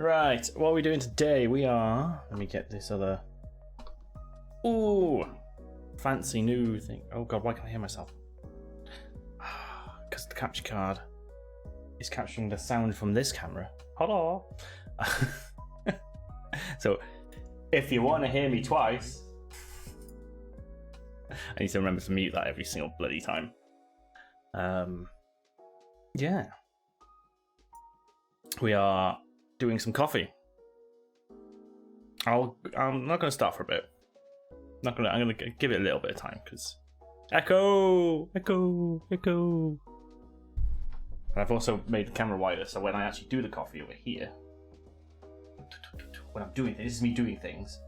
Right, what are we doing today? We are... Let me get this other... Ooh! Fancy new thing. Oh god, why can't I hear myself? Because the capture card is capturing the sound from this camera. Hello! So, if you want to hear me twice... I need to remember to mute that every single bloody time. Yeah. We are doing some coffee. I'm not going to start for a bit. I'm going to give it a little bit of time because echo. And I've also made the camera wider, so when I actually do the coffee over here, when I'm doing things, this is me doing things,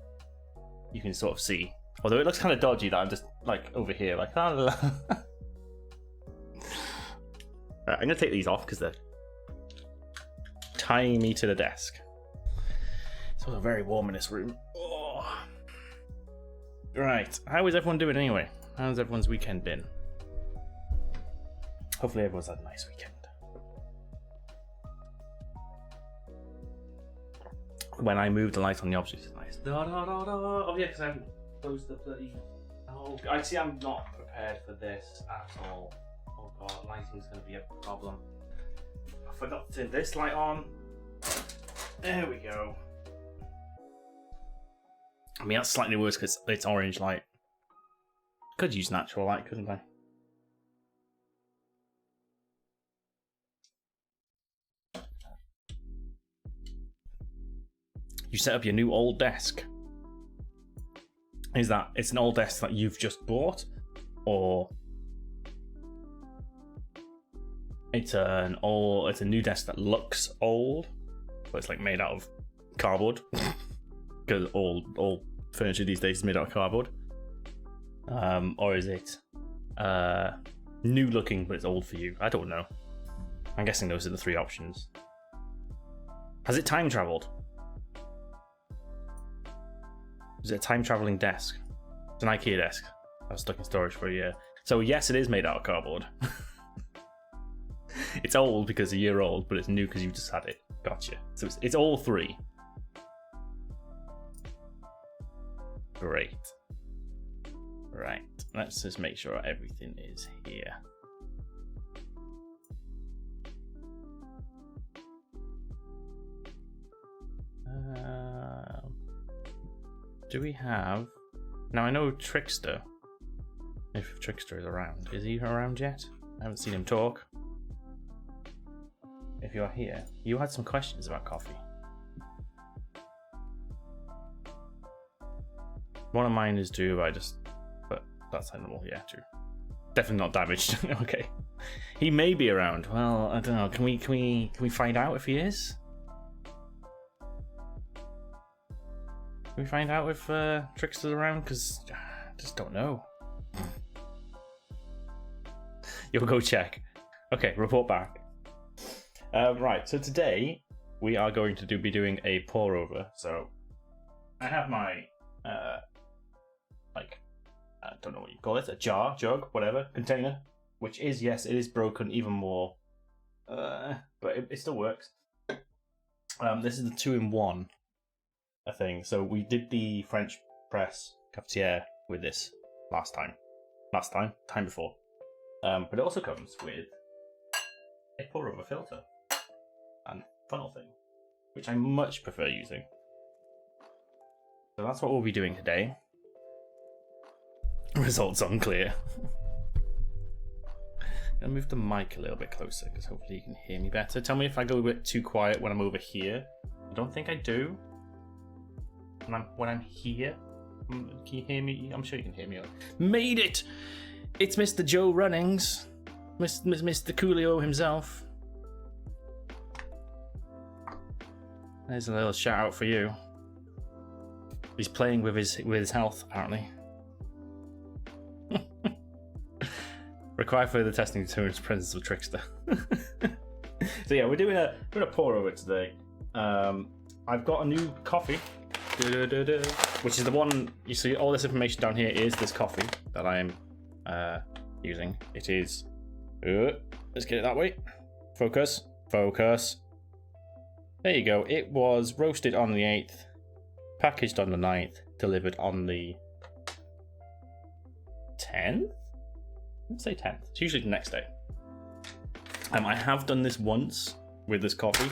you can sort of see. Although it looks kind of dodgy that I'm just like over here, like. I'm going to take these off because they're tying me to the desk. It's also very warm in this room. Oh. Right, how is everyone doing anyway? How's everyone's weekend been? Hopefully everyone's had a nice weekend. When I move the light on the object, it's nice. Oh yeah, because I haven't closed the bloody... Oh, I see I'm not prepared for this at all. Oh god, lighting's going to be a problem. I forgot to turn this light on. There we go. I mean, that's slightly worse because it's orange light. Could use natural light, couldn't I? You set up your new old desk. Is that it's an old desk that you've just bought, or it's a new desk that looks old, but it's like made out of cardboard? Because all furniture these days is made out of cardboard. Or is it new looking but it's old for you? I don't know. I'm guessing those are the three options. Has it time traveled? Is it a time traveling desk? It's an IKEA desk. I was stuck in storage for a year. So yes, it is made out of cardboard. It's old because a year old, but it's new because you just had it. Gotcha. So it's all three. Great. Right. Let's just make sure everything is here. Do we have... Now I know Trickster. If Trickster is around. Is he around yet? I haven't seen him talk. If you're here, you had some questions about coffee. One of mine is due, but that's animal, yeah, true. Definitely not damaged. Okay. He may be around. Well, I don't know. Can we find out if he is? Can we find out if Trickster's around? Because I just don't know. You'll go check. Okay, report back. Right, so today we are going to be doing a pour over. So I have my I don't know what you call it, a jar, jug, whatever, container, which is, yes, it is broken even more, but it still works. This is the 2-in-1 thing. So we did the French press cafetiere with this time before, but it also comes with a pour over filter and funnel thing, which I much prefer using. So that's what we'll be doing today. Results unclear. I'll move the mic a little bit closer because hopefully you can hear me better. Tell me if I go a bit too quiet when I'm over here. I don't think I do. When I'm here, can you hear me? I'm sure you can hear me. Made it! It's Mr. Joe Runnings, Mr. Coolio himself. There's a little shout out for you. He's playing with his health apparently. Require further testing to determine the presence of Trickster. So yeah, we're doing a pour over today. I've got a new coffee, which is the one you see. All this information down here is this coffee that I am using. It is. Let's get it that way. Focus. There you go. It was roasted on the 8th, packaged on the 9th, delivered on the 10th? Let's say 10th. It's usually the next day. I have done this once with this coffee,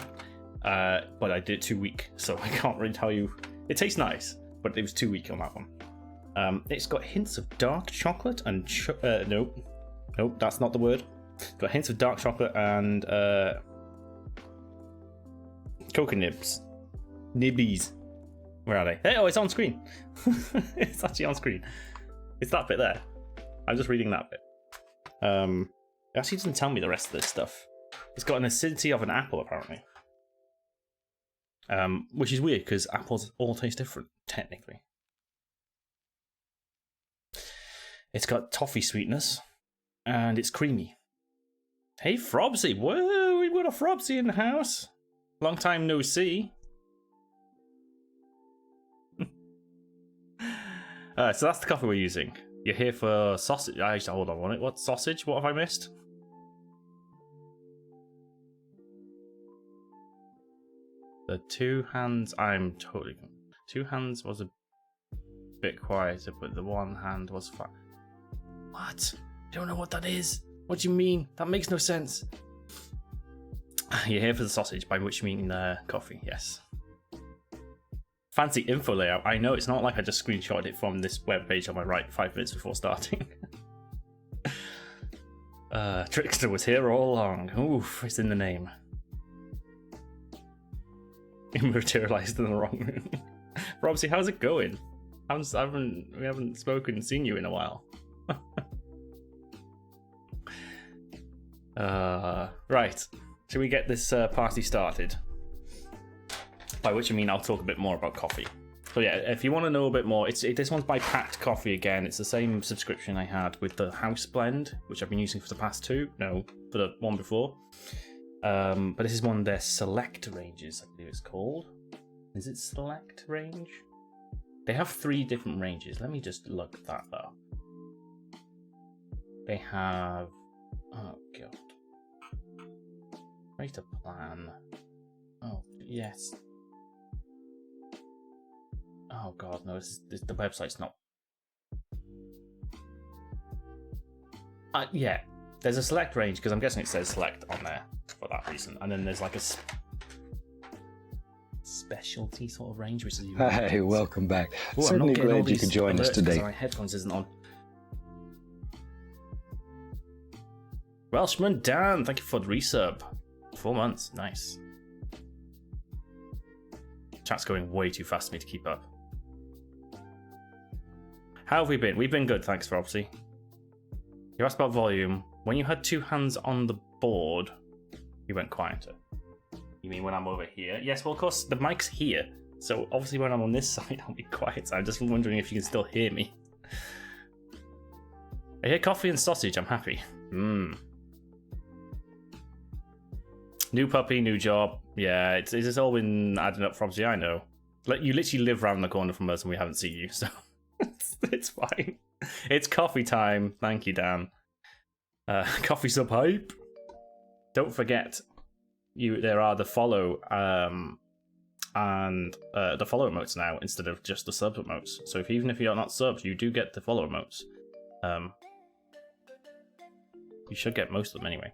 but I did it too weak, so I can't really tell you. It tastes nice, but it was too weak on that one. It's got hints of dark chocolate and nope, that's not the word. It's got hints of dark chocolate and cocoa nibs, nibbies. Where are they? Hey, oh, it's on screen. It's actually on screen. It's that bit there. I'm just reading that bit. It actually doesn't tell me the rest of this stuff. It's got an acidity of an apple, apparently. Which is weird, because apples all taste different, technically. It's got toffee sweetness, and it's creamy. Hey, Frobsy! Whoa, we've got a Frobsy in the house! Long time no see. So that's the coffee we're using. You're here for sausage. Hold on, what sausage? What have I missed? The two hands, I'm totally... Two hands was a bit quieter, but the one hand was fine. What? I don't know what that is. What do you mean? That makes no sense. You're here for the sausage, by which you mean coffee, yes. Fancy info layout. I know, it's not like I just screenshotted it from this webpage on my right 5 minutes before starting. Trickster was here all along. Oof, it's in the name. Materialized in the wrong room. Robsy, how's it going? We haven't spoken and seen you in a while. Right. Should we get this party started? By which I mean I'll talk a bit more about coffee. So yeah, if you want to know a bit more, this one's by Packed Coffee again. It's the same subscription I had with the House Blend, which I've been using for the past for the one before. But this is one of their Select ranges, I believe it's called. Is it Select range? They have 3 different ranges. Let me just look that up. They have... Oh, God. Rate a plan. Oh, yes. Oh, God, no, the website's not... Yeah, there's a Select range, because I'm guessing it says Select on there for that reason. And then there's like a specialty sort of range, which is... Hey, welcome back. Ooh, Certainly glad you could join us today. My headphones isn't on. Welshman Dan, thank you for the resub. 4 months, nice. Chat's going way too fast for me to keep up. How have we been? We've been good, thanks, Robsy. You asked about volume. When you had 2 hands on the board, you went quieter. You mean when I'm over here? Yes, well, of course, the mic's here. So obviously when I'm on this side, I'll be quiet. I'm just wondering if you can still hear me. I hear coffee and sausage, I'm happy. New puppy, new job. Yeah, it's all been adding up, Frobsy, I know. Like, you literally live around the corner from us and we haven't seen you, so it's fine. It's coffee time. Thank you, Dan. Coffee sub hype. Don't forget, there are the follow and the follow emotes now instead of just the sub emotes. So even if you're not subs, you do get the follow emotes. You should get most of them anyway.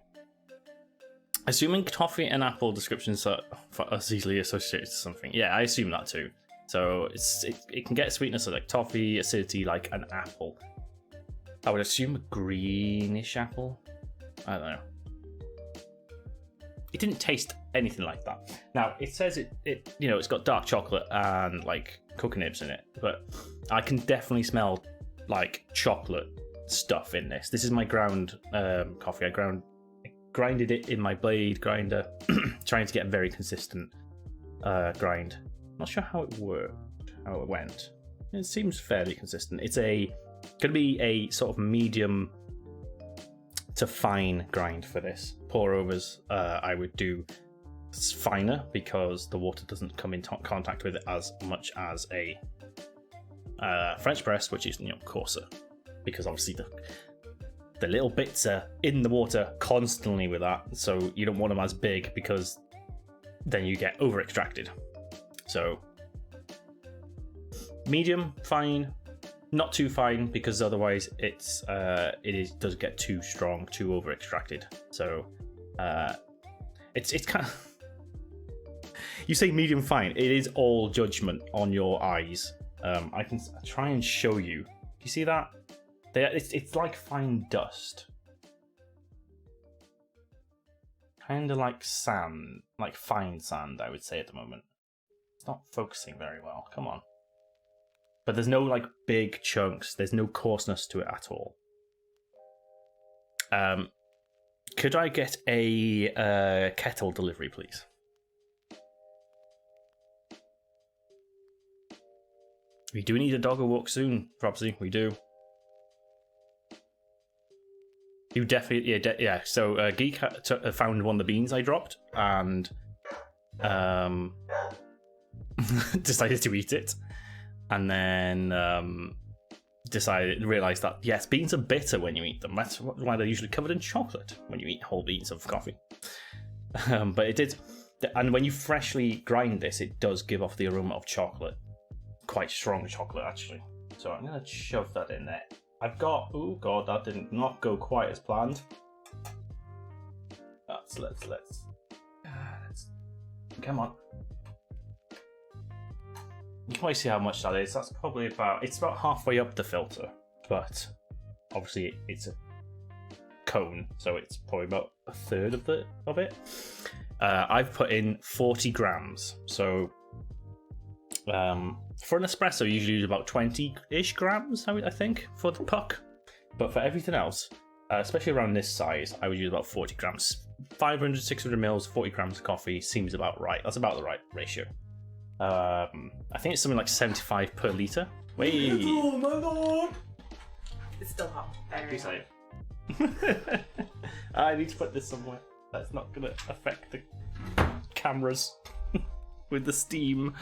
Assuming coffee and apple descriptions are easily associated to something. Yeah, I assume that too. So it can get sweetness of like toffee, acidity like an apple. I would assume a greenish apple. I don't know. It didn't taste anything like that. Now it says it's got dark chocolate and like cocoa nibs in it, but I can definitely smell like chocolate stuff in this. This is my ground coffee. I grinded it in my blade grinder, trying to get a very consistent grind. Not sure how it went. It seems fairly consistent. It's going to be a sort of medium to fine grind for this. Pour overs, I would do finer because the water doesn't come in contact with it as much as a French press, which is coarser, because obviously the little bits are in the water constantly with that, so you don't want them as big because then you get over extracted. So medium, fine, not too fine, because otherwise it does get too strong, too over extracted. So it's kind of you say medium fine, it is all judgment on your eyes. I can try and show you. Do you see that? It's like fine dust. Kind of like sand, like fine sand, I would say at the moment. It's not focusing very well. Come on. But there's no like big chunks. There's no coarseness to it at all. Could I get a kettle delivery, please? We do need a doggo walk soon, Robsy. We do. You definitely, yeah. So Geek found one of the beans I dropped and decided to eat it, and then realized that yes, beans are bitter when you eat them. That's why they're usually covered in chocolate when you eat whole beans of coffee. But it did, and when you freshly grind this, it does give off the aroma of chocolate, quite strong chocolate actually. So I'm gonna shove that in there. I've got, oh god, that did not go quite as planned. Let's come on. You can probably see how much that is. That's probably it's about halfway up the filter, but obviously it's a cone, so it's probably about a third of it. I've put in 40 grams, so for an espresso, you usually use about 20-ish grams, I think, for the puck. But for everything else, especially around this size, I would use about 40 grams. 500, 600 mils, 40 grams of coffee seems about right. That's about the right ratio. I think it's something like 75 per litre. Wait! Oh my god! It's still hot. Be safe. I need to put this somewhere. That's not going to affect the cameras with the steam.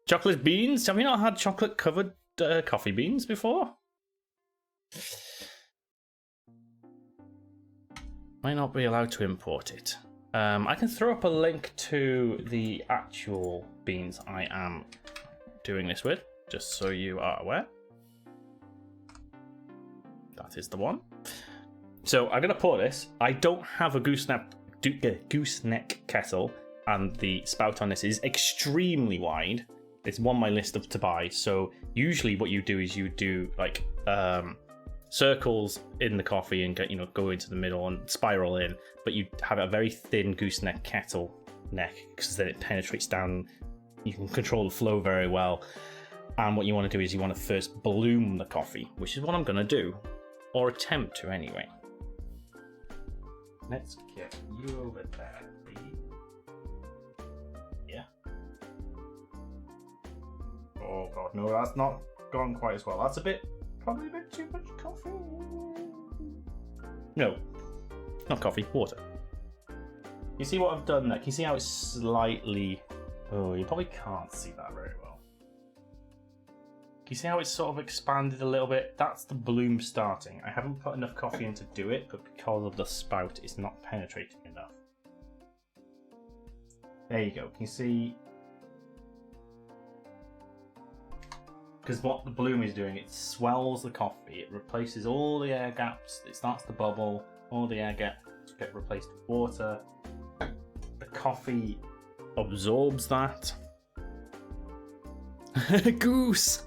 Chocolate beans? Have you not had chocolate covered coffee beans before? Might not be allowed to import it. I can throw up a link to the actual beans I am doing this with, just so you are aware. That is the one. So I'm going to pour this. I don't have a gooseneck kettle, and the spout on this is extremely wide. It's on my list to buy. So usually what you do is you do like circles in the coffee and go into the middle and spiral in, but you have a very thin gooseneck kettle neck because then it penetrates down. You can control the flow very well. And what you want to do is you want to first bloom the coffee, which is what I'm going to do, or attempt to anyway. Let's get you over there, please. Yeah. Oh god, no, that's not gone quite as well. That's probably a bit too much coffee. No, not coffee, water. You see what I've done there? Can you see how it's slightly... Oh, you probably can't see that very well. Can you see how it's sort of expanded a little bit? That's the bloom starting. I haven't put enough coffee in to do it, but because of the spout, it's not penetrating enough. There you go. Can you see? Because what the bloom is doing, it swells the coffee. It replaces all the air gaps. It starts to bubble. All the air gaps get replaced with water. The coffee absorbs that. Goose!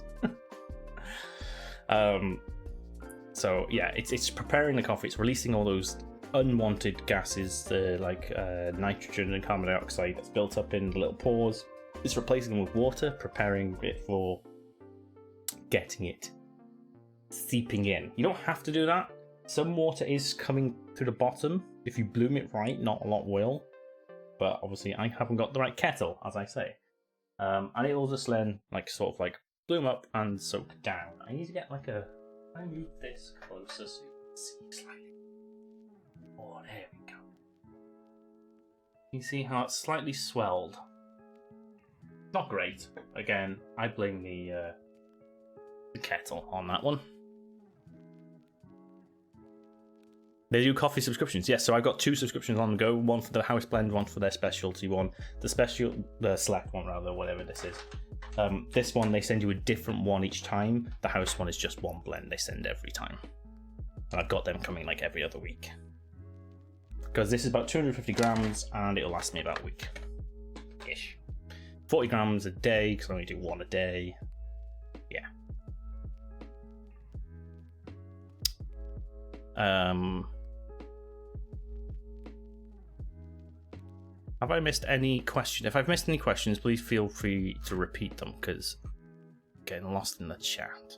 So yeah, it's preparing the coffee. It's releasing all those unwanted gases, like nitrogen and carbon dioxide that's built up in the little pores. It's replacing them with water, preparing it for getting it seeping in. You don't have to do that. Some water is coming to the bottom. If you bloom it right, not a lot will. But obviously I haven't got the right kettle, as I say. And it'll just then sort of bloom up and soak down. I need to get I move this closer so you can see slightly. Oh, there we go. You see how it's slightly swelled? Not great. Again, I blame the kettle on that one. They do coffee subscriptions, yes. So I've got 2 subscriptions on the go. One for the house blend, one for their specialty one. The select one rather, whatever this is. This one they send you a different one each time. The house one is just one blend they send every time. And I've got them coming like every other week. Because this is about 250 grams and it'll last me about a week. Ish. 40 grams a day, because I only do one a day. Yeah. Have I missed any questions? If I've missed any questions, please feel free to repeat them, because I'm getting lost in the chat.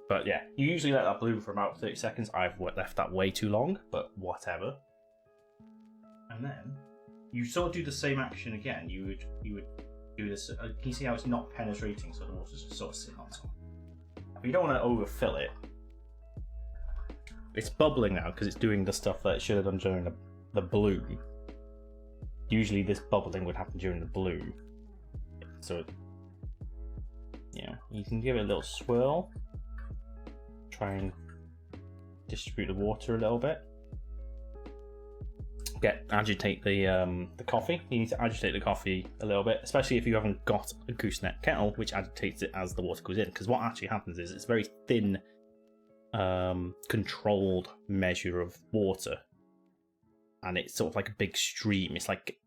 But yeah, you usually let that bloom for about 30 seconds. I've left that way too long, but whatever. And then you sort of do the same action again. You would do this. Can you see how it's not penetrating, so the water's just sort of sitting on top? But you don't want to overfill it. It's bubbling now because it's doing the stuff that it should have done during the bloom. Usually this bubbling would happen during the bloom. So, yeah, you can give it a little swirl. Try and distribute the water a little bit. Agitate the coffee. You need to agitate the coffee a little bit, especially if you haven't got a gooseneck kettle, which agitates it as the water goes in. Because what actually happens is it's very thin, controlled measure of water, and it's sort of like a big stream. It's like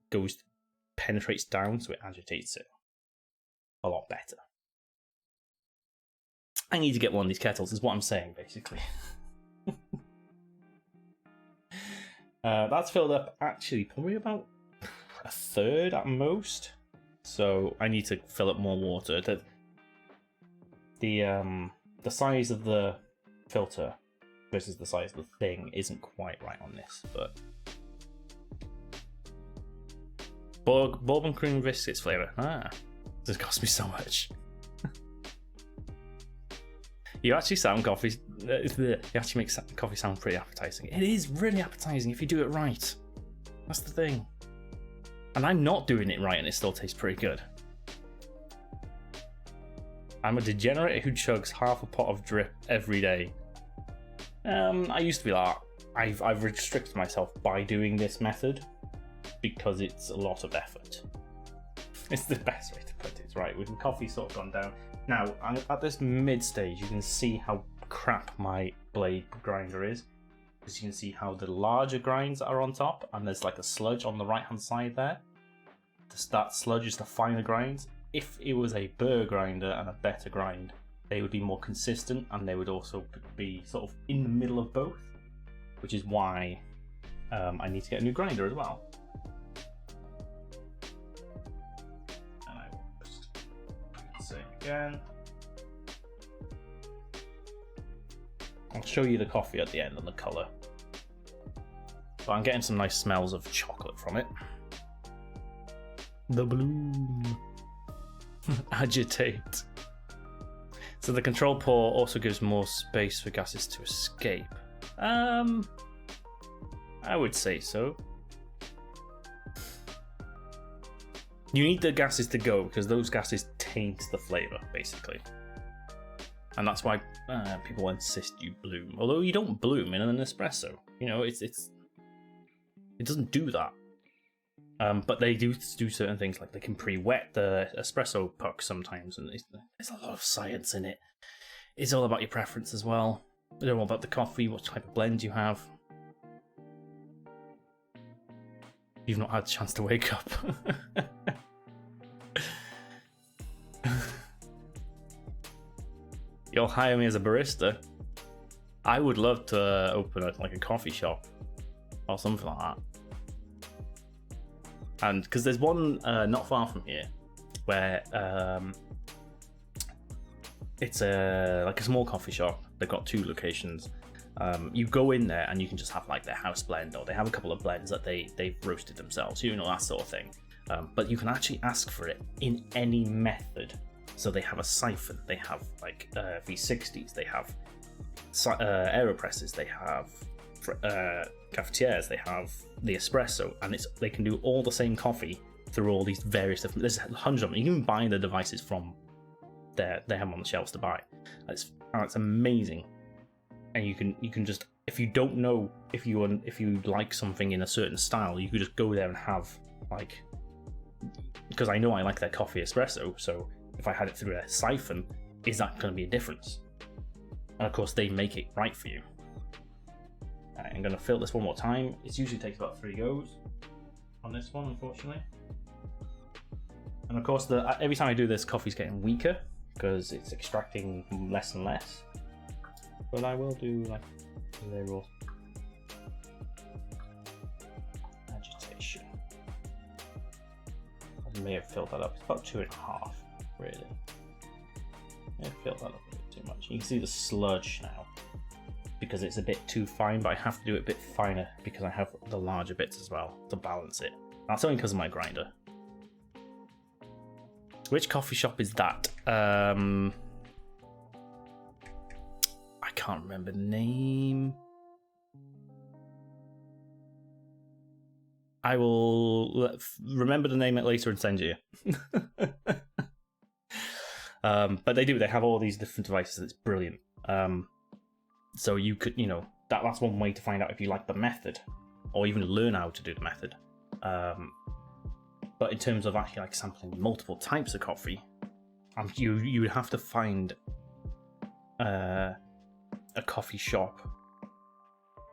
penetrates down, so it agitates it a lot better. I need to get one of these kettles, is what I'm saying, basically. That's filled up, actually, probably about a third at most. So I need to fill up more water. The size of the filter versus the size of the thing isn't quite right on this, but bourbon cream biscuits flavor. This cost me so much. You actually sound coffee. You actually make coffee sound pretty appetizing. It is really appetizing if you do it right. That's the thing. And I'm not doing it right, and it still tastes pretty good. I'm a degenerate who chugs half a pot of drip every day. I used to be like that. I've restricted myself by doing this method because it's a lot of effort. It's the best way to put it, right? With the coffee sort of gone down. Now, at this mid stage, you can see how crap my blade grinder is. Because you can see how the larger grinds are on top, and there's like a sludge on the right hand side there. That sludge is the finer grinds. If it was a burr grinder and a better grind, they would be more consistent, and they would also be sort of in the middle of both, which is why I need to get a new grinder as well. And I will just say it again. I'll show you the coffee at the end and the colour. But I'm getting some nice smells of chocolate from it. The bloom. Agitate. So the control pour also gives more space for gases to escape. I would say so. You need the gases to go because those gases taint the flavour, basically. And that's why people insist you bloom. Although you don't bloom in an espresso. You know, it doesn't do that. But they do certain things, like they can pre-wet the espresso puck sometimes, and there's a lot of science in it. It's all about your preference as well. It's all about the coffee, what type of blend you have. You've not had a chance to wake up. You'll hire me as a barista. I would love to open a coffee shop or something like that. And because there's one not far from here where it's like a small coffee shop. They've got 2 locations. You go in there and you can just have like their house blend, or they have a couple of blends that they've roasted themselves, you know, that sort of thing. But you can actually ask for it in any method. So they have a siphon, they have like V60s, they have AeroPresses, they have cafetières, they have the espresso, and they can do all the same coffee through all these various different. There's hundreds of them. You can even buy the devices from there. They have them on the shelves to buy. It's amazing, and you can just if you don't know if you like something in a certain style, you could just go there and have like, because I know I like their coffee espresso, so if I had it through a siphon, is that going to be a difference? And of course, they make it right for you. I'm going to fill this one more time. It usually takes about 3 goes on this one, unfortunately. And of course, every time I do this, coffee's getting weaker because it's extracting less and less. But I will do like a little agitation. I may have filled that up. It's about 2.5, really. I filled that up a bit too much. You can see the sludge now because it's a bit too fine, but I have to do it a bit finer because I have the larger bits as well to balance it. That's only because of my grinder. Which coffee shop is that? I can't remember the name. I will remember the name later and send you. But they have all these different devices. It's brilliant. So you could, that's one way to find out if you like the method, or even learn how to do the method. But in terms of actually like sampling multiple types of coffee, you would have to find a coffee shop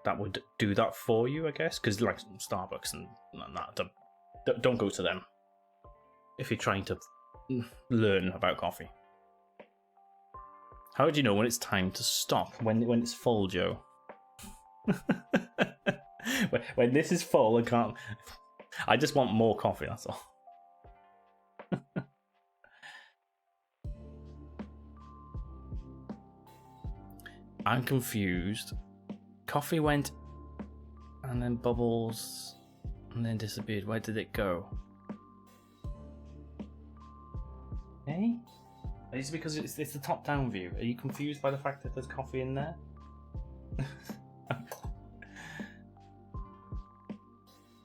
that would do that for you, I guess, because like Starbucks and that, don't go to them if you're trying to learn about coffee. How would you know when it's time to stop? When it's full, Joe? when this is full, I can't. I just want more coffee. That's all. I'm confused. Coffee went, and then bubbles, and then disappeared. Where did it go? Hey? It's because it's the top-down view. Are you confused by the fact that there's coffee in there?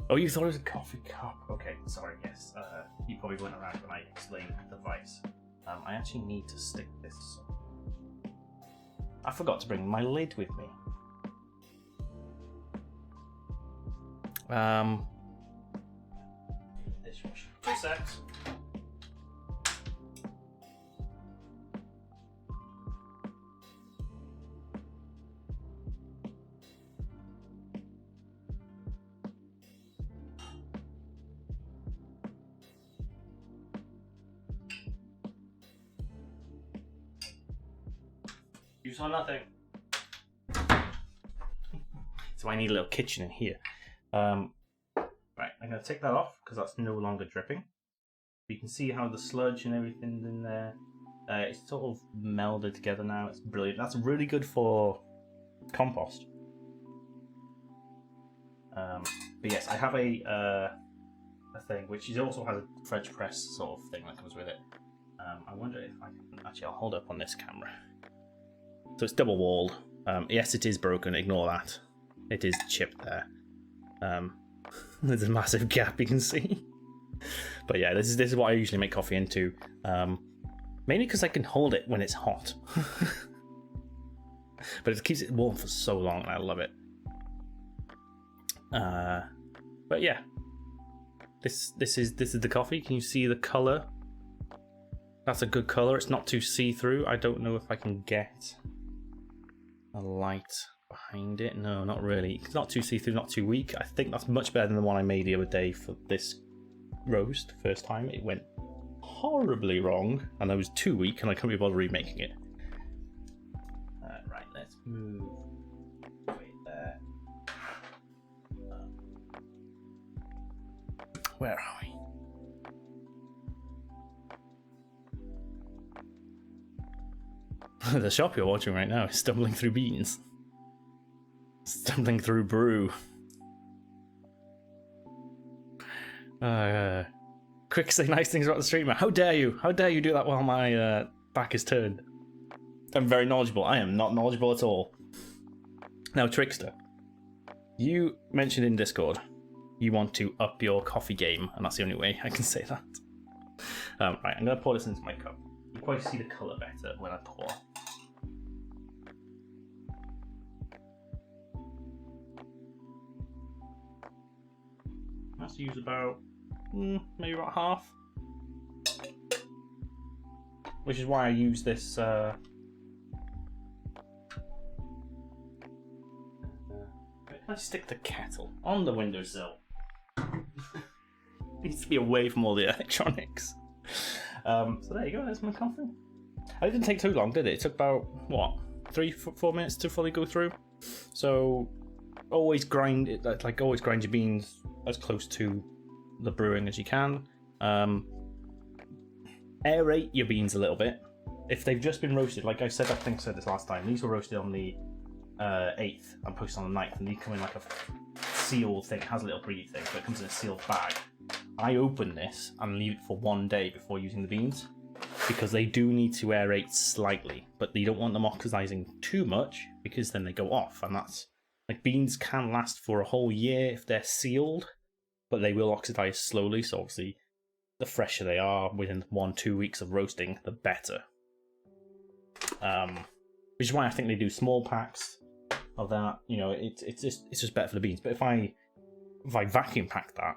Oh, you thought it was a coffee cup. Okay, sorry, yes. You probably weren't around when I explained the device. I actually need to stick this. I forgot to bring my lid with me. Dishwasher. 2 secs. You saw nothing. So I need a little kitchen in here. Right, I'm going to take that off because that's no longer dripping. You can see how the sludge and everything's in there. It's sort of melded together now. It's brilliant. That's really good for compost. But yes, I have a thing which also has a French press sort of thing that comes with it. I wonder if I can actually. I'll hold up on this camera. So it's double walled. Yes, it is broken. Ignore that. It is chipped there. There's a massive gap you can see. But yeah, this is what I usually make coffee into. Mainly because I can hold it when it's hot. But it keeps it warm for so long, and I love it. But yeah, this is the coffee. Can you see the color? That's a good color. It's not too see-through. I don't know if I can get a light behind it. No, not really. It's not too see-through, not too weak. I think that's much better than the one I made the other day for this roast. First time it went horribly wrong, and I was too weak, and I couldn't be bothered remaking it. Right, let's move right there. Where are we? The shop you're watching right now is stumbling through beans. Stumbling through brew. Quick, say nice things about the streamer. How dare you? How dare you do that while my back is turned? I'm very knowledgeable. I am not knowledgeable at all. Now, Trickster, you mentioned in Discord you want to up your coffee game, and that's the only way I can say that. Right, I'm going to pour this into my cup. You can probably see the colour better when I pour. to use about maybe about half, which is why I use this. Let's stick the kettle on the windowsill. Needs to be away from all the electronics. So there you go. There's my coffee. It didn't take too long, did it? It took about what 3-4 minutes to fully go through. So always grind it. Like always grind your beans as close to the brewing as you can. Aerate your beans a little bit. If they've just been roasted, like I said, I think I said this last time. These were roasted on the 8th and posted on the 9th, and these come in like a sealed thing. It has a little breathe thing, but it comes in a sealed bag. I open this and leave it for 1 day before using the beans, because they do need to aerate slightly, but you don't want them oxidizing too much, because then they go off, and that's like beans can last for a whole year if they're sealed, but they will oxidize slowly. So obviously, the fresher they are within 1-2 weeks of roasting, the better. Which is why I think they do small packs of that. You know, it's just better for the beans. But if I vacuum packed that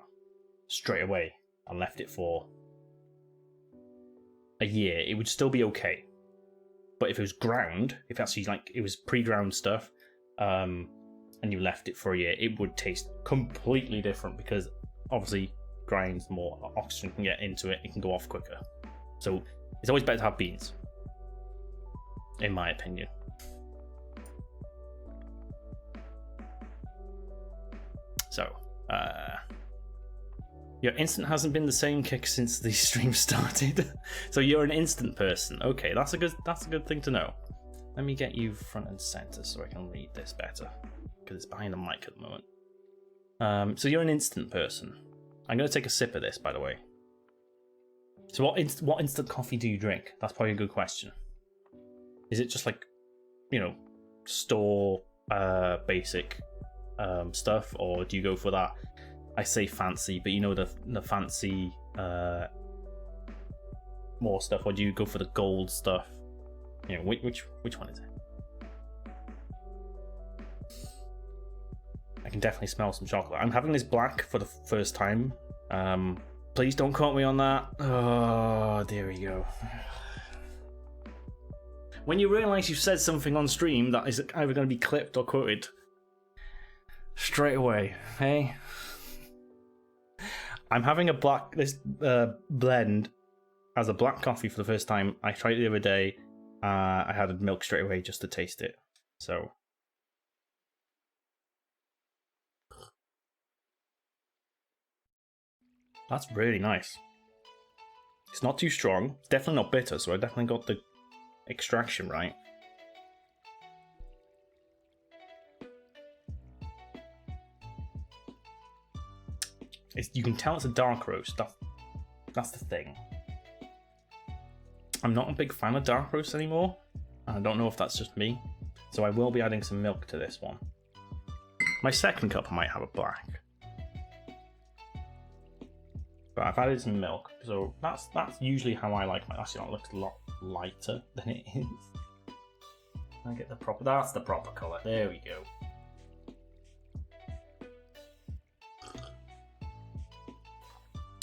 straight away and left it for a year, it would still be okay. But if it was ground, if actually like it was pre-ground stuff, and you left it for a year, it would taste completely different, because obviously grinds, more oxygen can get into it, it can go off quicker. So it's always better to have beans, in my opinion. So, your instant hasn't been the same kick since the stream started. So you're an instant person. Okay, that's a good thing to know. Let me get you front and center so I can read this better, because it's behind the mic at the moment. So you're an instant person. I'm going to take a sip of this, by the way. So what instant coffee do you drink? That's probably a good question. Is it just like, you know, store basic stuff, or do you go for that? I say fancy, but you know, the fancy more stuff, or do you go for the gold stuff? You know, which one is it? I can definitely smell some chocolate. I'm having this black for the first time. Please don't quote me on that. Oh, there we go. When you realise you've said something on stream that is either going to be clipped or quoted, straight away, hey? I'm having this blend as a black coffee for the first time. I tried it the other day. I had milk straight away just to taste it. So that's really nice. It's not too strong. It's definitely not bitter, so I definitely got the extraction right. You can tell it's a dark roast. That's the thing. I'm not a big fan of dark roast anymore. I don't know if that's just me. So I will be adding some milk to this one. My second cup I might have a black. But I've added some milk, so that's usually how I like my. Actually, that looks a lot lighter than it is. I get the proper. That's the proper colour. There we go.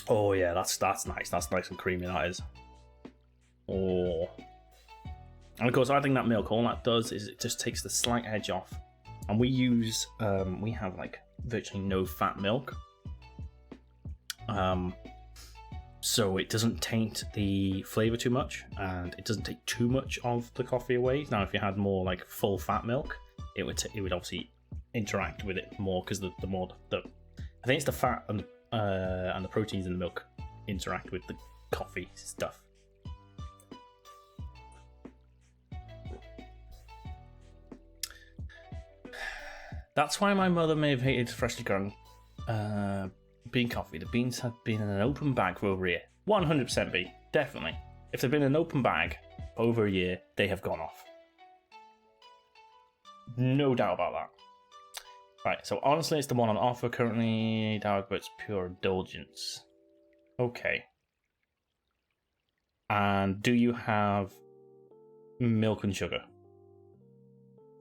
Oh yeah, that's nice. That's nice and creamy. That is. Oh. And of course, adding that milk, all that does is it just takes the slight edge off. And we use, we have like virtually no fat milk. So it doesn't taint the flavour too much, and it doesn't take too much of the coffee away. Now, if you had more like full fat milk, it would obviously interact with it more, because the more I think it's the fat and the proteins in the milk interact with the coffee stuff. That's why my mother may have hated freshly ground bean coffee. The beans had been in an open bag for over a year. 100% be. Definitely. If they've been in an open bag for over a year, they have gone off. No doubt about that. Right, so honestly, it's the one on offer currently. Doubt, but it's pure indulgence. Okay. And do you have milk and sugar?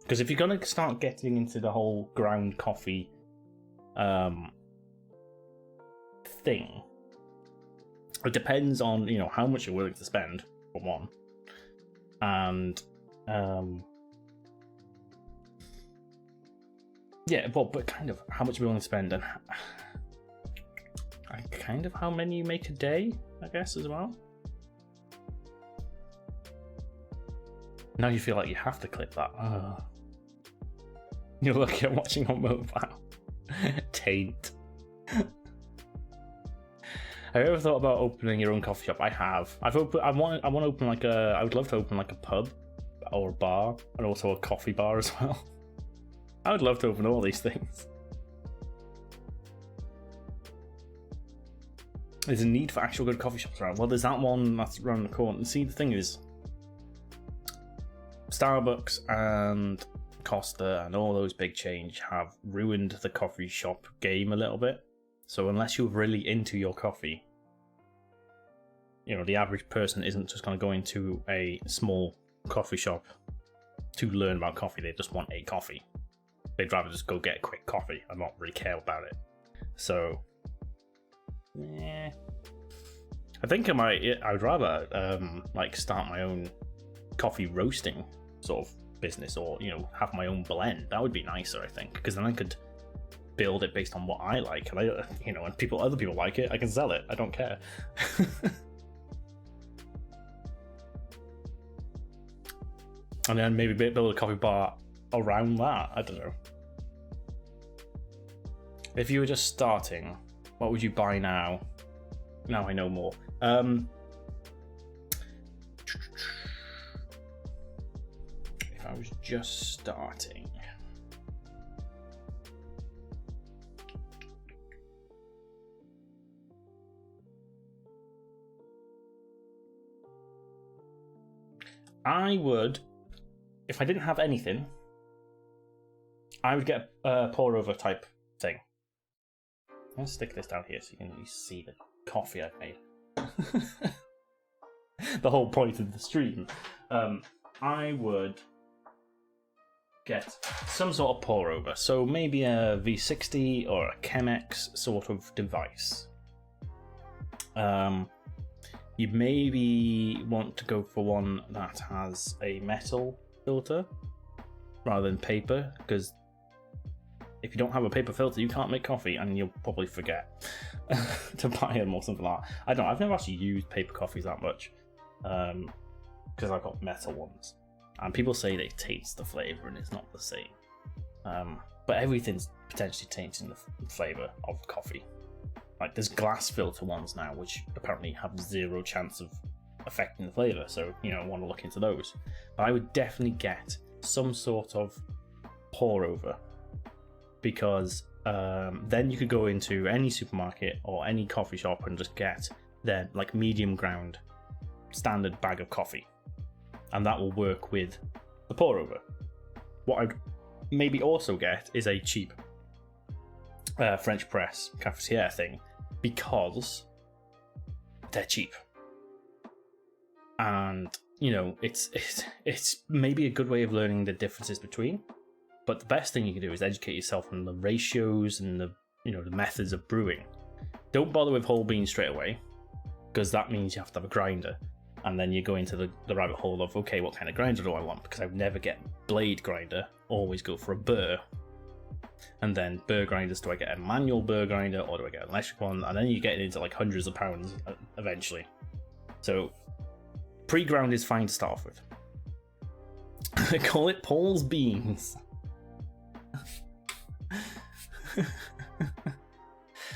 Because if you're going to start getting into the whole ground coffee thing. It depends on, you know, how much you're willing to spend, for one. And, yeah, well, but kind of how much you're willing to spend and kind of how many you make a day, I guess, as well. Now you feel like you have to clip that. You're lucky I'm watching on mobile. Taint. Have you ever thought about opening your own coffee shop? I have. I want to open like I would love to open like a pub or a bar, and also a coffee bar as well. I would love to open all these things. There's a need for actual good coffee shops around. Well, there's that one that's around the corner. See, the thing is, Starbucks and Costa and all those big chains have ruined the coffee shop game a little bit. So unless you're really into your coffee, you know, the average person isn't just going to go into a small coffee shop to learn about coffee. They just want a coffee. They'd rather just go get a quick coffee and not really care about it. So, yeah, I think I would rather like start my own coffee roasting sort of business, or, you know, have my own blend. That would be nicer, I think, because then I could build it based on what I like, and you know, and other people like it, I can sell it. I don't care. And then maybe build a coffee bar around that. I don't know. If you were just starting, what would you buy now? Now I know more. If I was just starting, I would, if I didn't have anything, I would get a pour over type thing. I'll stick this down here so you can at least see the coffee I've made. The whole point of the stream. I would get some sort of pour over. So maybe a V60 or a Chemex sort of device. You maybe want to go for one that has a metal filter rather than paper, because if you don't have a paper filter, you can't make coffee, and you'll probably forget to buy them or something like that. I don't know, I've never actually used paper coffees that much, because I've got metal ones, and people say they taste the flavour and it's not the same. But everything's potentially tainting the flavour of coffee. Like, there's glass filter ones now, which apparently have zero chance of affecting the flavour, so, you know, I want to look into those. But I would definitely get some sort of pour over, because then you could go into any supermarket or any coffee shop and just get their, like, medium ground standard bag of coffee, and that will work with the pour over. What I'd maybe also get is a cheap French press cafetiere thing, because they're cheap, and, you know, it's maybe a good way of learning the differences between. But the best thing you can do is educate yourself on the ratios and the, you know, the methods of brewing. Don't bother with whole beans straight away, because that means you have to have a grinder, and then you go into the rabbit hole of, okay, what kind of grinder do I want? Because I would never get blade grinder, always go for a burr. And then burr grinders, do I get a manual burr grinder or do I get an electric one? And then you get into like hundreds of pounds eventually. So pre-ground is fine to start off with. I call it Paul's beans.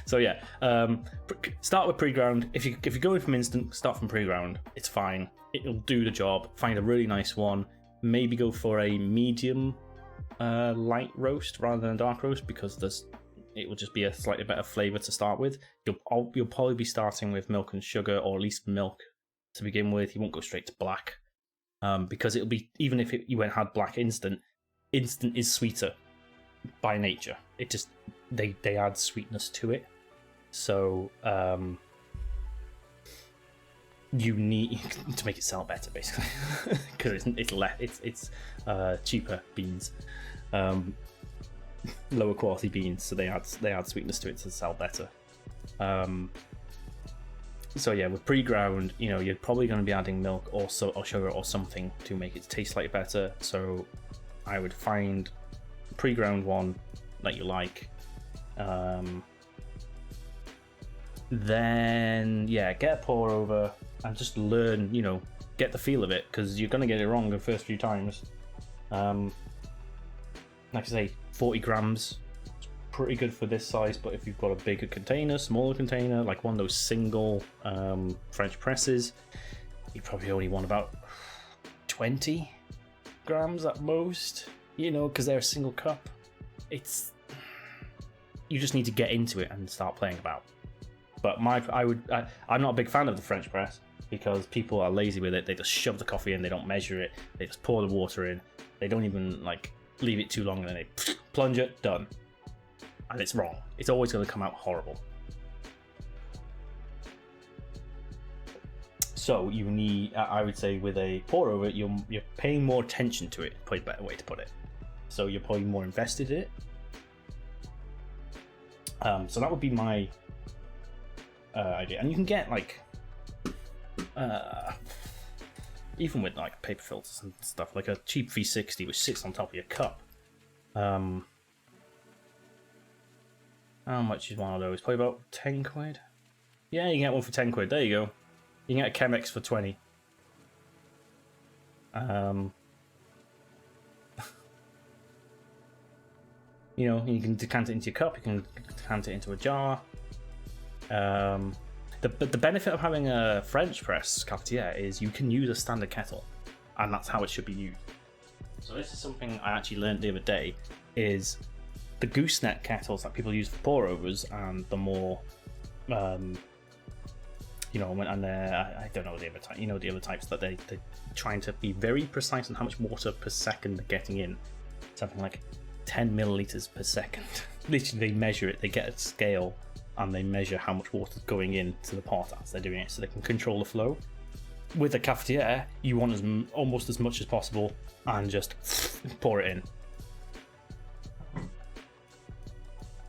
So yeah, start with pre-ground. If you're going from instant, start from pre-ground. It's fine. It'll do the job. Find a really nice one. Maybe go for a medium light roast rather than a dark roast, because it will just be a slightly better flavour to start with. You'll probably be starting with milk and sugar, or at least milk to begin with. You won't go straight to black, because it'll be, even if you went had black instant is sweeter by nature. It just they add sweetness to it, so you need to make it sell better, basically, because it's cheaper beans, lower quality beans, so they add sweetness to it to sell better. So yeah, with pre-ground, you know, you're probably going to be adding milk or sugar or something to make it taste slightly better. So I would find a pre-ground one that you like. Then yeah, get a pour over and just learn, you know, get the feel of it, because you're going to get it wrong the first few times. Like I say, 40 grams. Pretty good for this size, but if you've got a bigger container, smaller container, like one of those single French presses, you probably only want about 20 grams at most, you know, because they're a single cup. You just need to get into it and start playing about. But I'm not a big fan of the French press, because people are lazy with it. They just shove the coffee in, they don't measure it, they just pour the water in, they don't even like leave it too long, and then they plunge it, done. And it's wrong. It's always going to come out horrible. So you need, I would say, with a pour over, you're paying more attention to it. Probably a better way to put it. So you're probably more invested in it. So that would be my idea. And you can get like, even with like paper filters and stuff, like a cheap V60 which sits on top of your cup. How much is one of those? Probably about 10 quid. Yeah, you can get one for 10 quid. There you go. You can get a Chemex for 20. You know, you can decant it into your cup. You can decant it into a jar. The benefit of having a French press cafetiere is you can use a standard kettle, and that's how it should be used. So this is something I actually learned the other day, is the gooseneck kettles that people use for pour overs, and the more, you know, and I don't know the other type, you know, the other types that they're trying to be very precise on how much water per second they're getting in, something like 10 milliliters per second. Literally, they measure it, they get a scale, and they measure how much water's going into the pot as they're doing it, so they can control the flow. With a cafetiere, you want almost as much as possible, and just pour it in.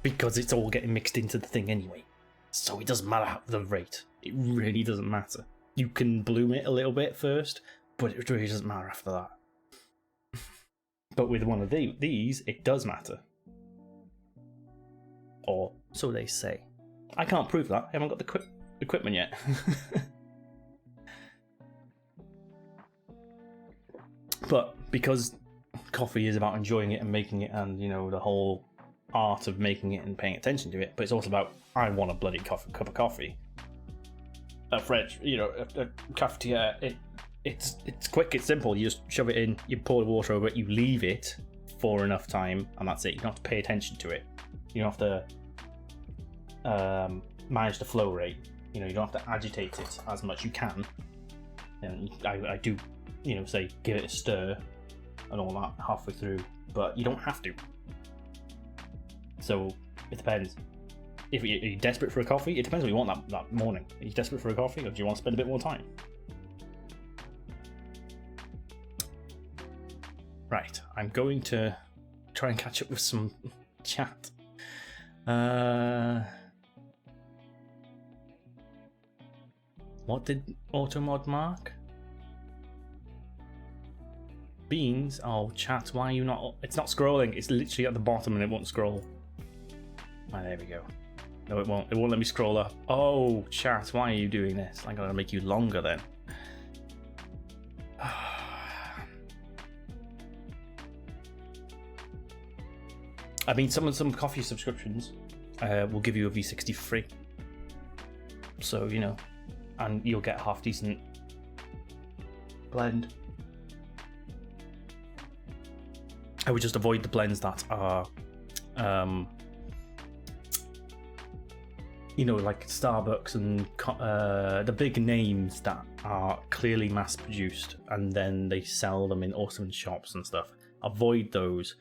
Because it's all getting mixed into the thing anyway. So it doesn't matter the rate. It really doesn't matter. You can bloom it a little bit first, but it really doesn't matter after that. But with one of these, it does matter. Or so they say. I can't prove that. I haven't got the equipment yet. But because coffee is about enjoying it and making it, and, you know, the whole art of making it and paying attention to it, but it's also about, I want a bloody cup of coffee. A French, you know, a cafetiere, it's quick, it's simple. You just shove it in, you pour the water over it, you leave it for enough time, and that's it. You don't have to pay attention to it. You don't have to manage the flow rate. You know, you don't have to agitate it as much. You can, and I do, you know, say give it a stir and all that halfway through, but you don't have to. So it depends. If you're desperate for a coffee, it depends what you want that morning. Are you desperate for a coffee, or do you want to spend a bit more time? Right, I'm going to try and catch up with some chat. What did Automod mark? Beans? Oh, chat, why are you not... It's not scrolling. It's literally at the bottom and it won't scroll. Ah, there we go. No, it won't. It won't let me scroll up. Oh, chat, why are you doing this? I'm gonna make you longer then. I mean, some coffee subscriptions will give you a V60 free. So, you know, and you'll get a half decent blend. I would just avoid the blends that are, you know, like Starbucks and the big names that are clearly mass produced, and then they sell them in awesome shops and stuff. Avoid those.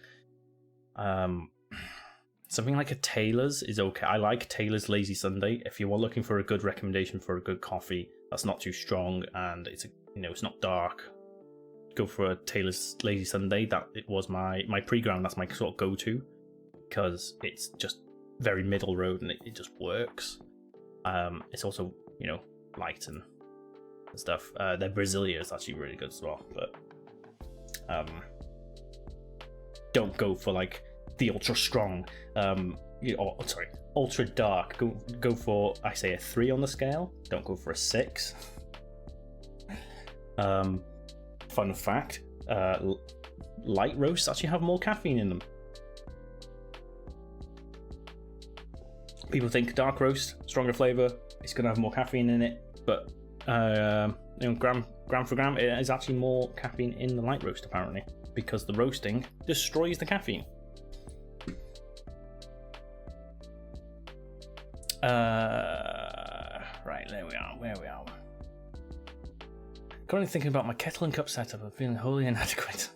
Something like a Taylor's is okay. I like Taylor's Lazy Sunday. If you are looking for a good recommendation for a good coffee that's not too strong and it's it's not dark, go for a Taylor's Lazy Sunday. That it was my pre-ground. That's my sort of go-to, because it's just very middle road and it just works. It's also, light and stuff. Their Brasilia is actually really good as well, but don't go for like the ultra strong, ultra dark. Go for, I say, a 3 on the scale. Don't go for a 6. Fun fact: light roasts actually have more caffeine in them. People think dark roast, stronger flavor, it's going to have more caffeine in it, but gram for gram, it is actually more caffeine in the light roast apparently, because the roasting destroys the caffeine. Right, there we are. Where we are. Currently thinking about my kettle and cup setup. I'm feeling wholly inadequate.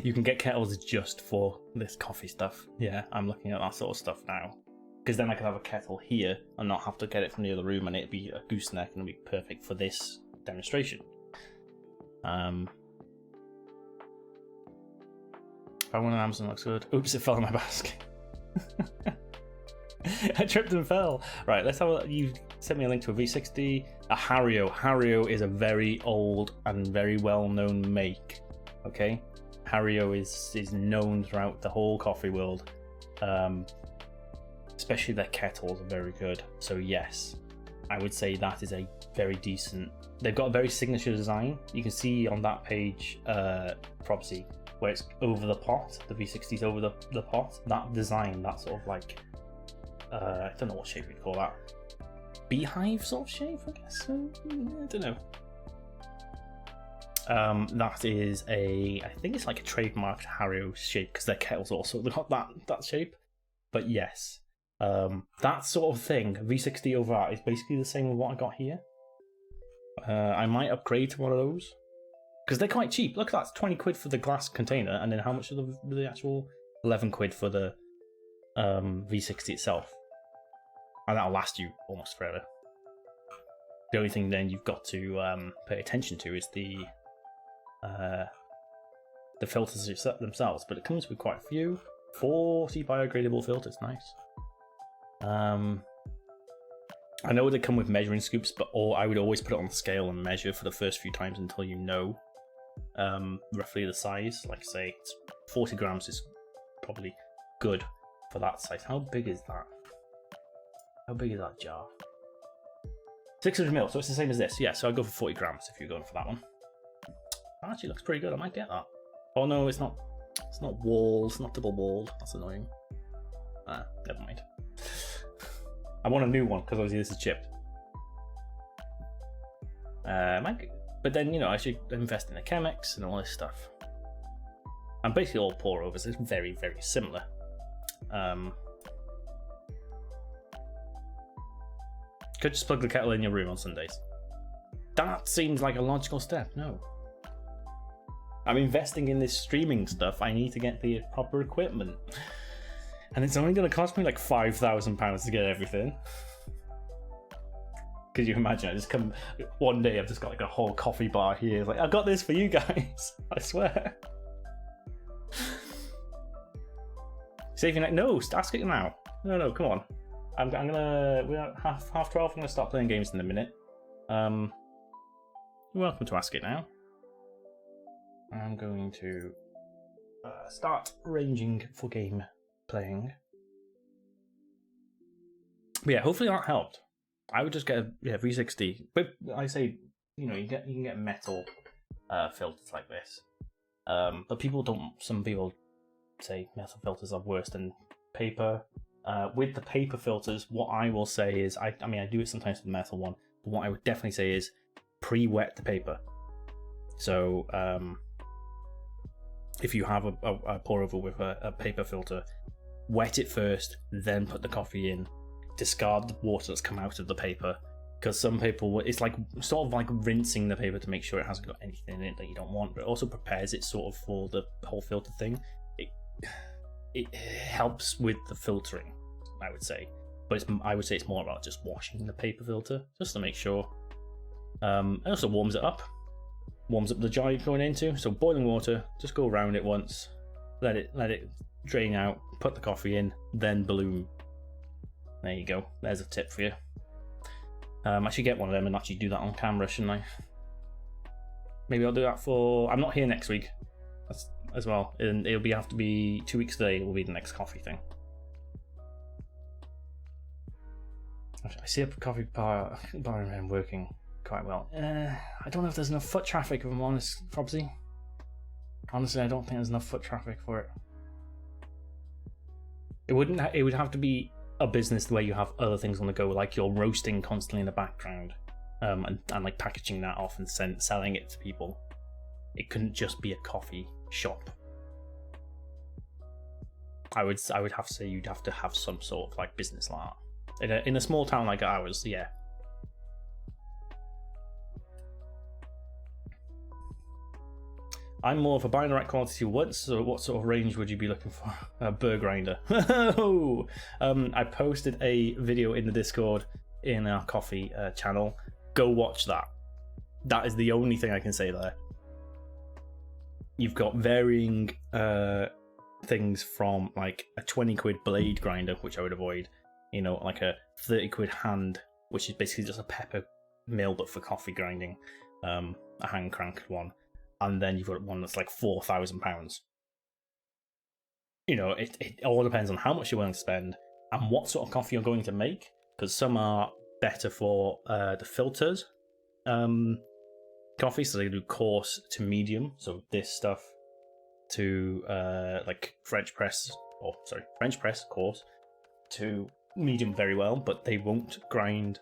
You can get kettles just for this coffee stuff. Yeah, I'm looking at that sort of stuff now. Because then I could have a kettle here and not have to get it from the other room, and it'd be a gooseneck and it'd be perfect for this demonstration. If I want an Amazon, looks good. Oops, it fell in my basket. I tripped and fell. Right, let's have a. You sent me a link to a V60, a Hario. Hario is a very old and very well-known make. Okay, Hario is known throughout the whole coffee world. Especially their kettles are very good. So yes, I would say that is a very decent. They've got a very signature design. You can see on that page, Propsy, where it's over the pot. The V60's over the pot. That design, that sort of like, I don't know what shape you'd call that. Beehive sort of shape, I guess. I don't know. That is I think it's like a trademarked Hario shape, because their kettles also got that shape. But yes. That sort of thing, V60 over that, is basically the same with what I got here. I might upgrade to one of those, because they're quite cheap. Look, that's 20 quid for the glass container, and then how much are the actual 11 quid for the V60 itself? And that'll last you almost forever. The only thing then you've got to pay attention to is the filters themselves, but it comes with quite a few. 40 biodegradable filters, nice. I know they come with measuring scoops, but I would always put it on the scale and measure for the first few times until you know roughly the size. Like say, 40 grams is probably good for that size. How big is that? How big is that jar? 600 ml, so it's the same as this. Yeah, so I'd go for 40 grams if you're going for that one. That actually looks pretty good. I might get that. Oh no, it's not. It's not walled. It's not double walled. That's annoying. Never mind. I want a new one because obviously this is chipped. But then, I should invest in the Chemex and all this stuff. And basically all pour overs is very, very similar. Could just plug the kettle in your room on Sundays. That seems like a logical step. No. I'm investing in this streaming stuff. I need to get the proper equipment. And it's only going to cost me like £5,000 to get everything. Could you imagine? I just come one day, I've just got like a whole coffee bar here. It's like, I got this for you guys. I swear. Saving like, no, ask it now. No, come on. I'm gonna. We're at half 12. I'm gonna start playing games in a minute. You're welcome to ask it now. I'm going to start arranging for game playing. But yeah, hopefully that helped. I would just get a V60, but I say, you can get metal filters like this. But some people say metal filters are worse than paper. With the paper filters, what I will say is, I do it sometimes with the metal one, but what I would definitely say is pre-wet the paper. So if you have a pour over with a paper filter, wet it first, then put the coffee in. Discard the water that's come out of the paper, because some paper, it's like sort of like rinsing the paper to make sure it hasn't got anything in it that you don't want, but it also prepares it sort of for the whole filter thing. It helps with the filtering, I would say, but I would say it's more about just washing the paper filter just to make sure. It also warms it up the jar you're going into. So boiling water, just go around it once, let it drain out, put the coffee in, then bloom. There you go. There's a tip for you. I should get one of them and actually do that on camera, shouldn't I? Maybe I'll do that for... I'm not here next week as well, and it'll have to be 2 weeks today. It will be the next coffee thing. I see a coffee bar around working quite well. I don't know if there's enough foot traffic, if I'm honest, Probsy. Honestly, I don't think there's enough foot traffic for it. It would have to be a business where you have other things on the go, like you're roasting constantly in the background, and like packaging that off and selling it to people. It couldn't just be a coffee shop. I would have to say you'd have to have some sort of like business like that. In a small town like ours, yeah. I'm more of a buying the right quantity once, so what sort of range would you be looking for? A burr grinder. I posted a video in the Discord in our coffee channel. Go watch that. That is the only thing I can say there. You've got varying things from like a 20 quid blade grinder, which I would avoid. You know, like a 30 quid hand, which is basically just a pepper mill but for coffee grinding, a hand cranked one, and then you've got one that's like £4,000. You know, it all depends on how much you're willing to spend and what sort of coffee you're going to make, because some are better for the filters coffee, so they do coarse to medium, so this stuff to like French press coarse to medium very well, but they won't grind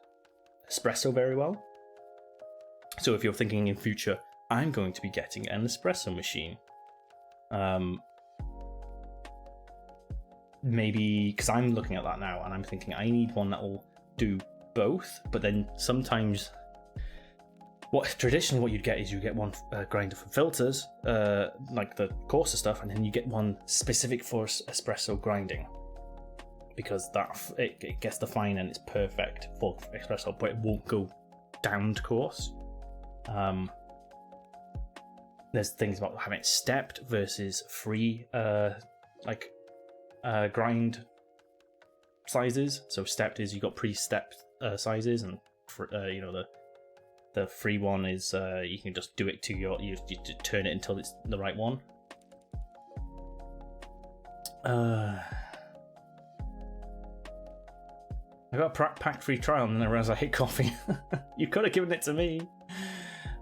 espresso very well. So if you're thinking in future, I'm going to be getting an espresso machine, maybe, because I'm looking at that now and I'm thinking I need one that will do both, but then sometimes traditionally what you'd get is you get one grinder for filters, like the coarser stuff, and then you get one specific for espresso grinding, because it gets the fine and it's perfect for espresso, but it won't go down to coarse. There's things about having it stepped versus free grind sizes. So stepped is you got pre-stepped sizes, and the free one is you can just do it to you turn it until it's the right one. I got a packed free trial and then I realised I hate coffee. You could have given it to me.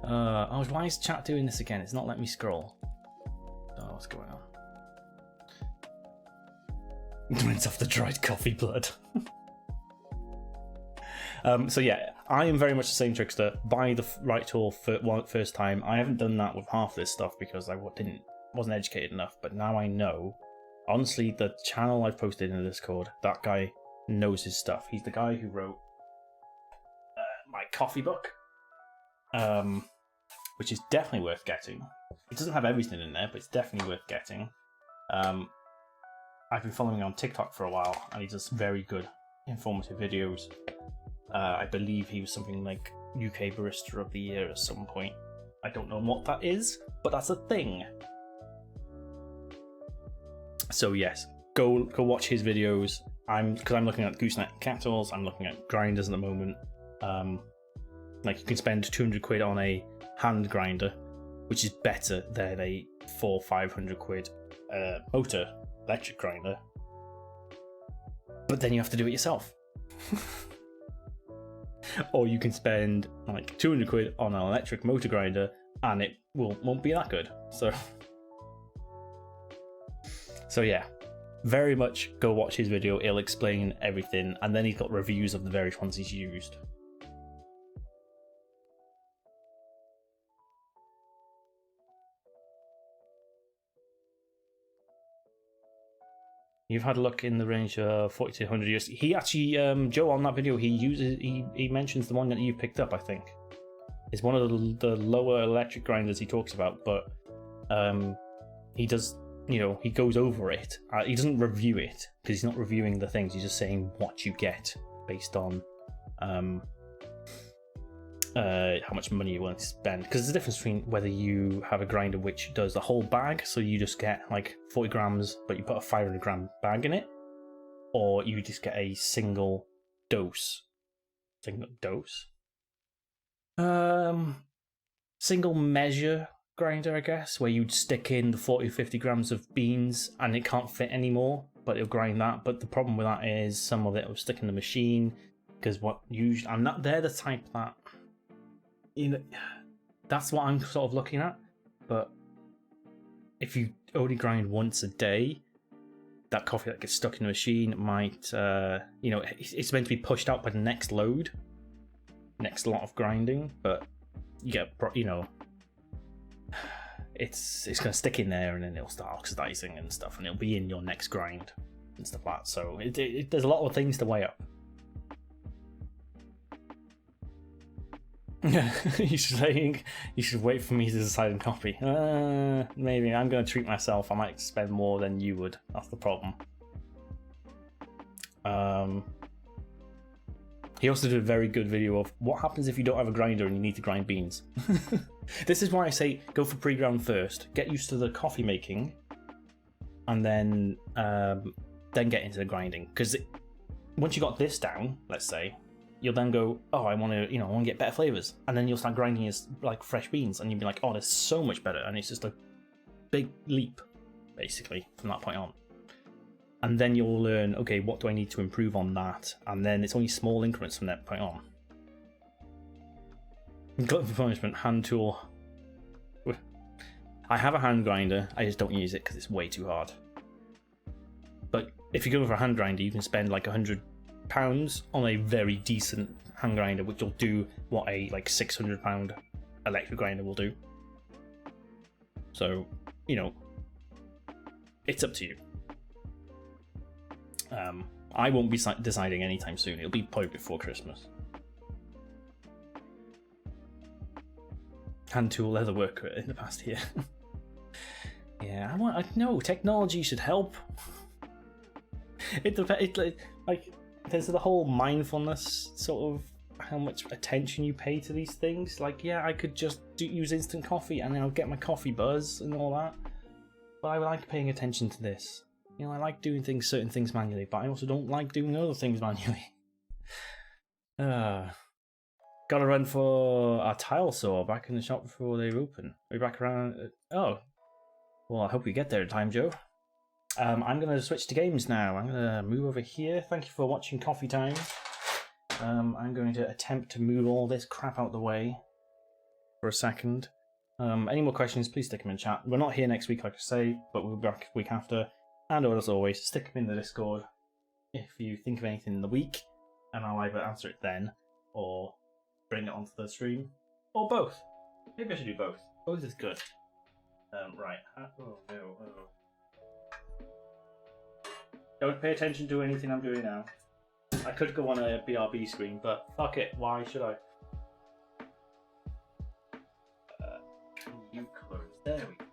Why is chat doing this again? It's not letting me scroll. Oh, what's going on? Rinse off the dried coffee blood. So yeah, I am very much the same trickster. Buy the right tool first time. I haven't done that with half this stuff because I wasn't educated enough, but now I know. Honestly, the channel I've posted in the Discord, that guy knows his stuff. He's the guy who wrote my coffee book, which is definitely worth getting. It doesn't have everything in there, but it's definitely worth getting. I've been following him on TikTok for a while, and he does very good, informative videos. I believe he was something like UK Barista of the Year at some point. I don't know what that is, but that's a thing. So yes, go watch his videos. Because I'm looking at gooseneck kettles, I'm looking at grinders at the moment. Like you can spend 200 quid on a hand grinder, which is better than a 400-500 quid motor electric grinder. But then you have to do it yourself. Or you can spend like 200 quid on an electric motor grinder and it won't be that good. So yeah, very much go watch his video. He'll explain everything, and then he's got reviews of the various ones he's used. You've had a look in the range of 40 to 100 years. He actually, Joe, on that video, he mentions the one that you picked up, I think. It's one of the lower electric grinders he talks about, but he does, he goes over it. He doesn't review it, because he's not reviewing the things, he's just saying what you get based on how much money you're willing to spend. Because there's a difference between whether you have a grinder which does the whole bag, so you just get like 40 grams, but you put a 500 gram bag in it, or you just get a single dose. single dose. Single measure grinder, I guess, where you'd stick in the 40 or 50 grams of beans and it can't fit anymore, but it'll grind that. But the problem with that is some of it will stick in the machine, because they're the type that, that's what I'm sort of looking at. But if you only grind once a day, that coffee that gets stuck in the machine might, it's meant to be pushed out by the next load, next lot of grinding, but you get, it's going to stick in there and then it'll start oxidizing and stuff, and it'll be in your next grind and stuff like that. So there's a lot of things to weigh up. You should wait for me to decide on copy. Maybe I'm going to treat myself. I might spend more than you would. That's the problem. He also did a very good video of what happens if you don't have a grinder and you need to grind beans. This is why I say go for pre-ground first. Get used to the coffee making, and then get into the grinding. Because once you got this down, let's say, you'll then go, oh, I want to get better flavors, and then you'll start grinding as like fresh beans, and you'll be like, oh, that's so much better, and it's just a big leap, basically, from that point on. And then you'll learn, okay, what do I need to improve on that? And then it's only small increments from that point on. Glutton for punishment, hand tool. I have a hand grinder, I just don't use it because it's way too hard. But if you go for a hand grinder, you can spend like £100 on a very decent hand grinder, which will do what a like £600 electric grinder will do. So, it's up to you. I won't be deciding anytime soon. It'll be probably before Christmas. Hand tool leather worker in the past year. Yeah, I know technology should help. It depends to the whole mindfulness sort of how much attention you pay to these things. Like, yeah, I could just use instant coffee and then I'll get my coffee buzz and all that. But I like paying attention to this. I like doing certain things manually, but I also don't like doing other things manually. Gotta run for a tile saw back in the shop before they open. Are we back around? Oh. Well, I hope we get there in time, Joe. I'm going to switch to games now. I'm going to move over here. Thank you for watching Coffee Time. I'm going to attempt to move all this crap out the way for a second. Any more questions, please stick them in chat. We're not here next week, like I say, but we'll be back the week after. And as always, stick them in the Discord if you think of anything in the week, and I'll either answer it then, or bring it onto the stream, or both. Maybe I should do both. Both is good. Right. Oh no. Oh. Don't pay attention to anything I'm doing now. I could go on a BRB screen, but fuck it. Why should I? Can you close? There we go.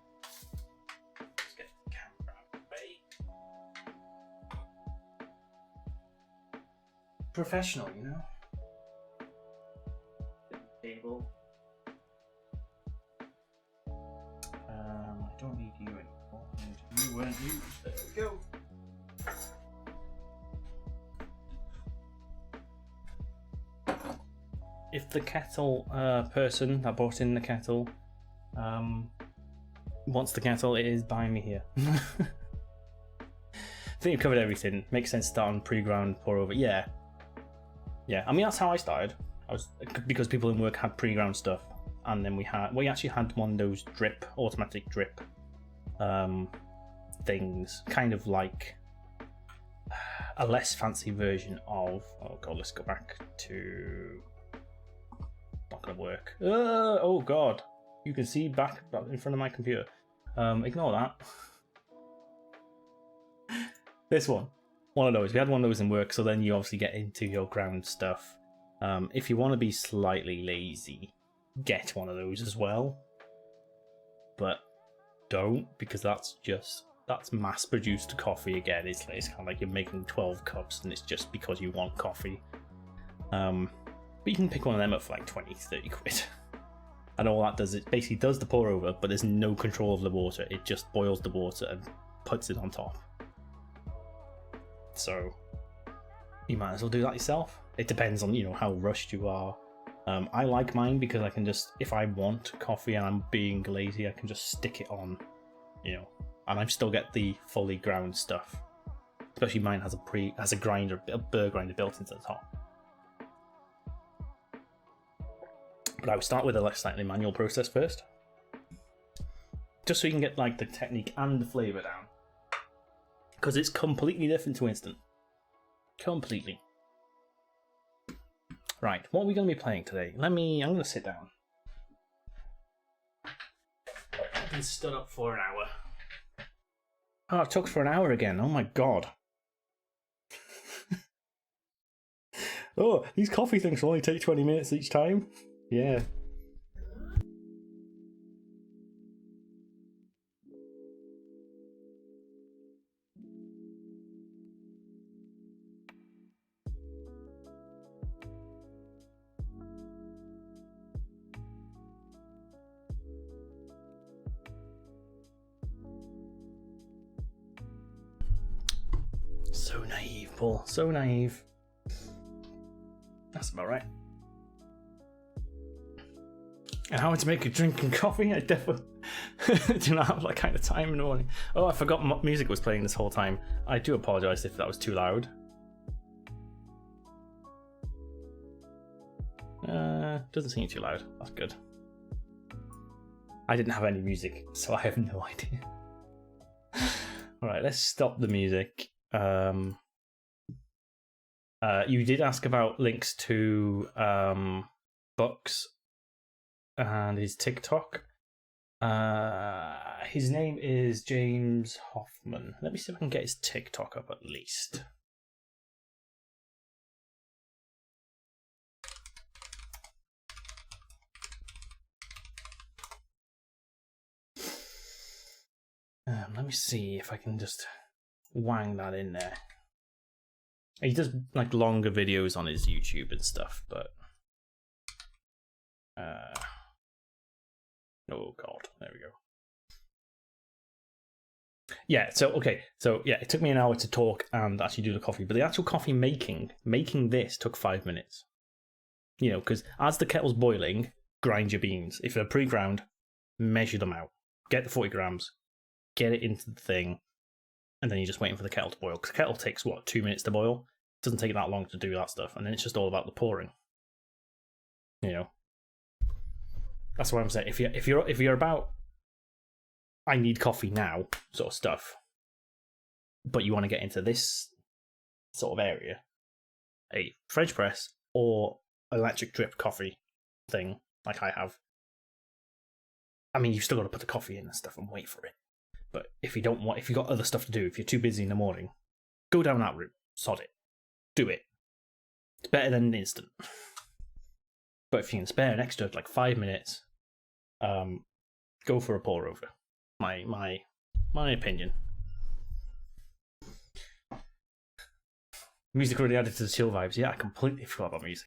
Professional, Table. I don't need you anymore. You weren't used. There we go. If the kettle person that brought in the kettle wants the kettle, it is behind me here. I think you've covered everything. Makes sense to start on pre-ground pour over. Yeah. I mean, that's how I started. Because people in work had pre-ground stuff, and then we actually had one of those automatic drip things, kind of like a less fancy version of. Oh god, let's go back to. Not gonna work. Oh god, you can see back in front of my computer. Ignore that. This one of those. We had one of those in work, so then you obviously get into your ground stuff. If you want to be slightly lazy, get one of those as well. But don't, because that's mass-produced coffee again. It's kind of like you're making 12 cups, and it's just because you want coffee. But you can pick one of them up for like 20, 30 quid. And all that does, it basically does the pour over, but there's no control of the water. It just boils the water and puts it on top. So you might as well do that yourself. it depends on how rushed you are. I like mine because I can just, if I want coffee and I'm being lazy, I can just stick it on, and I still get the fully ground stuff. Especially mine has a burr grinder built into the top. But I would start with a slightly manual process first, just so you can get like the technique and the flavour down, because it's completely different to instant. Completely. Right, what are we going to be playing today? I'm going to sit down. I've been stood up for an hour. Oh, it took for an hour again. Oh my god. Oh, these coffee things will only take 20 minutes each time? Yeah. So naive, Paul. So naive. That's about right. And how to make a drinking coffee? I definitely do not have that kind of time in the morning. Oh, I forgot music was playing this whole time. I do apologise if that was too loud. Doesn't seem too loud. That's good. I didn't have any music, so I have no idea. Alright, let's stop the music. You did ask about links to Bucks and his TikTok. His name is James Hoffman. Let me see if I can get his TikTok up at least. Let me see if I can just wang that in there. He does like longer videos on his YouTube and stuff, but oh god, there we go. Yeah, so it took me an hour to talk and actually do the coffee, but the actual coffee making this took 5 minutes. Because as the kettle's boiling, grind your beans. If they're pre-ground, measure them out. Get the 40 grams, get it into the thing, and then you're just waiting for the kettle to boil. Because the kettle takes, 2 minutes to boil? It doesn't take that long to do that stuff. And then it's just all about the pouring. That's what I'm saying. If you're about, I need coffee now sort of stuff, but you want to get into this sort of area, a French press or electric drip coffee thing like I have. I mean, you've still got to put the coffee in and stuff and wait for it. But if you've got other stuff to do, if you're too busy in the morning, go down that route. Sod it. Do it. It's better than instant. But if you can spare an extra 5 minutes, go for a pour over. My opinion. Music already added to the chill vibes. Yeah, I completely forgot about music.